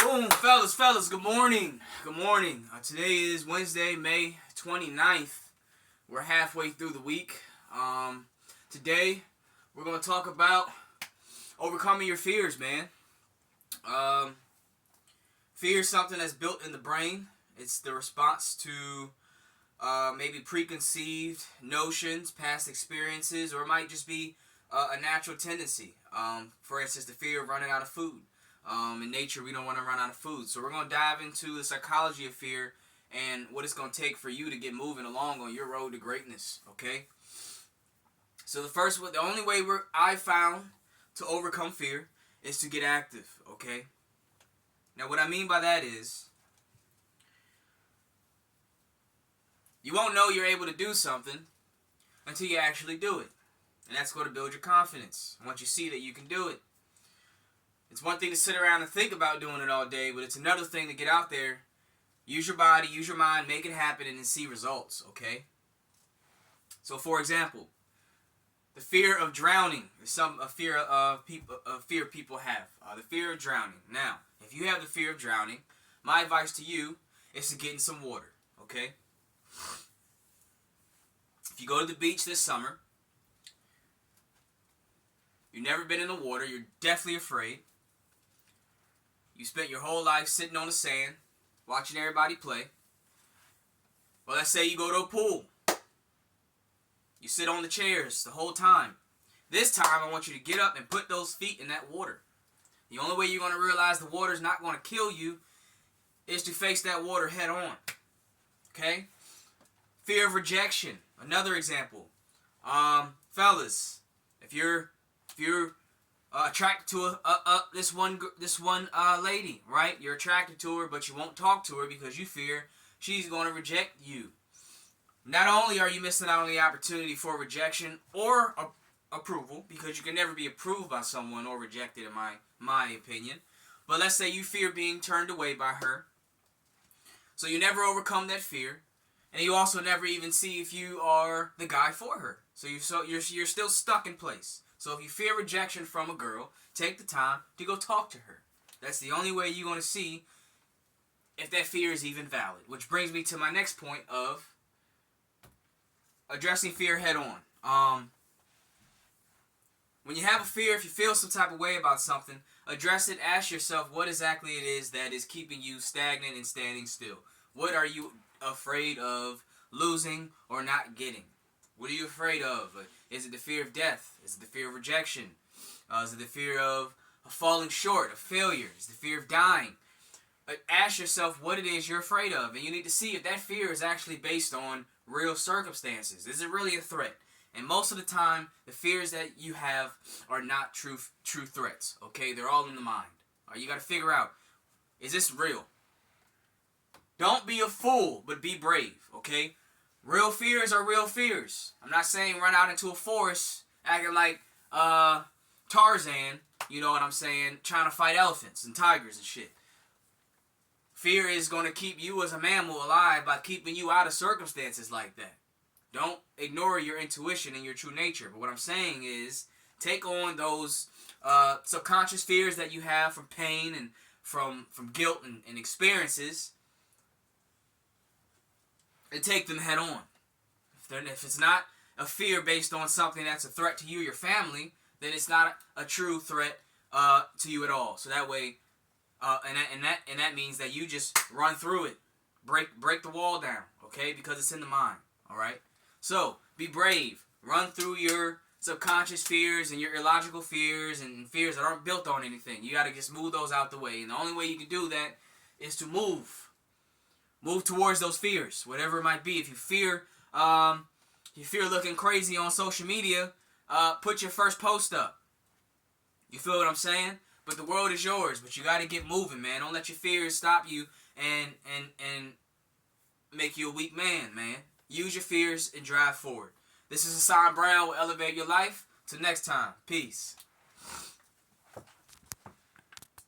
Boom, fellas, good morning. Good morning. Today is Wednesday, May 29th. We're halfway through the week. Today, we're going to talk about overcoming your fears, man. Fear is something that's built in the brain. It's the response to maybe preconceived notions, past experiences, or it might just be a natural tendency. For instance, the fear of running out of food. In nature, we don't want to run out of food. So we're going to dive into the psychology of fear and what it's going to take for you to get moving along on your road to greatness, okay? So the only way I found to overcome fear is to get active, okay? Now, what I mean by that is, you won't know you're able to do something until you actually do it. And that's going to build your confidence once you see that you can do it. It's one thing to sit around and think about doing it all day, but it's another thing to get out there, use your body, use your mind, make it happen, and then see results, okay? So, for example, the fear of drowning is a fear people have. The fear of drowning. Now, if you have the fear of drowning, my advice to you is to get in some water, okay? If you go to the beach this summer, you've never been in the water, you're definitely afraid. You spent your whole life sitting on the sand, watching everybody play. Well, let's say you go to a pool. You sit on the chairs the whole time. This time, I want you to get up and put those feet in that water. The only way you're going to realize the water is not going to kill you is to face that water head on. Okay? Fear of rejection. Another example. Fellas, if you're attracted to this one lady, right? You're attracted to her, but you won't talk to her because you fear she's going to reject you. Not only are you missing out on the opportunity for rejection or approval, because you can never be approved by someone or rejected, in my opinion, but let's say you fear being turned away by her, so you never overcome that fear, and you also never even see if you are the guy for her. So you're still stuck in place. So if you fear rejection from a girl, take the time to go talk to her. That's the only way you're going to see if that fear is even valid. Which brings me to my next point of addressing fear head on. When you have a fear, if you feel some type of way about something, address it. Ask yourself what exactly it is that is keeping you stagnant and standing still. What are you afraid of losing or not getting? What are you afraid of? Is it the fear of death? Is it the fear of rejection? Is it the fear of falling short, of failure? Is it the fear of dying? Ask yourself what it is you're afraid of, and you need to see if that fear is actually based on real circumstances. Is it really a threat? And most of the time, the fears that you have are not true threats. Okay, they're all in the mind. You got to figure out, is this real? Don't be a fool, but be brave. Okay. Real fears are real fears. I'm not saying run out into a forest acting like Tarzan, you know what I'm saying, trying to fight elephants and tigers and shit. Fear is going to keep you as a mammal alive by keeping you out of circumstances like that. Don't ignore your intuition and your true nature. But what I'm saying is take on those subconscious fears that you have from pain and from guilt and experiences, and take them head on. If it's not a fear based on something that's a threat to you or your family, then it's not a true threat to you at all. So that way, and that means that you just run through it, break the wall down, okay? Because it's in the mind. All right. So be brave. Run through your subconscious fears and your illogical fears and fears that aren't built on anything. You got to just move those out the way, and the only way you can do that is to move. Move towards those fears, whatever it might be. If you fear looking crazy on social media, put your first post up. You feel what I'm saying? But the world is yours, but you got to get moving, man. Don't let your fears stop you and make you a weak man. Use your fears and drive forward. This is Hassan Brown with Elevate Your Life. Till next time, peace.